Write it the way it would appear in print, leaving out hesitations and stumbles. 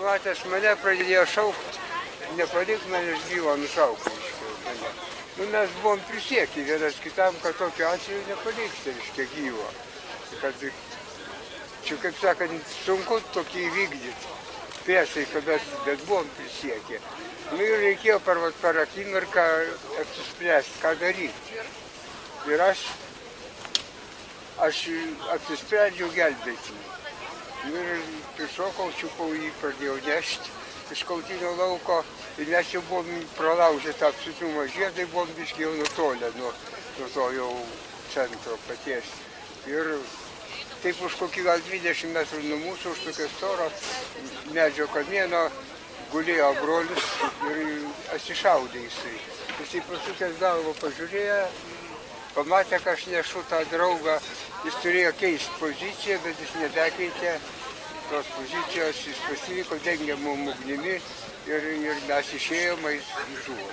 pamatęs mane, pradėjo šaukti, nepalik manęs gyvo nušaukti. Nu, mes buvom prisiekę vienas kitam, kad tokiu atveju nepalikti, reiškia, gyvo. Kad čia, kaip sakant, sunku tokį įvykdyti. Priesaiką, bet buvom prisiekę. Nu ir reikėjo per akimirką apsispręsti, ką daryti. Ir aš apsisprendžiau gelbėti. Ir prišokau, čiupau jį, pradėjau nešti iš Kautinio lauko. Ir mes jau buvom pralaužę tą apsitumo žiedą, buvom biškai jau nutolę nuo to jau centro paties. Ir taip už kokį gal 20 metrų nuo mūsų, už tokio storo medžio kamieno, gulėjo brolis ir atsišaudė jisai. Jisai pasukęs galvą pažiūrėjo, pamatė, kad aš nešu tą draugą. Jis turėjo keisti poziciją, bet jis nebekeitė tos pozicijos, jis pasiliko dengiamom ugnimi ir mes išėjome, jis žuvo.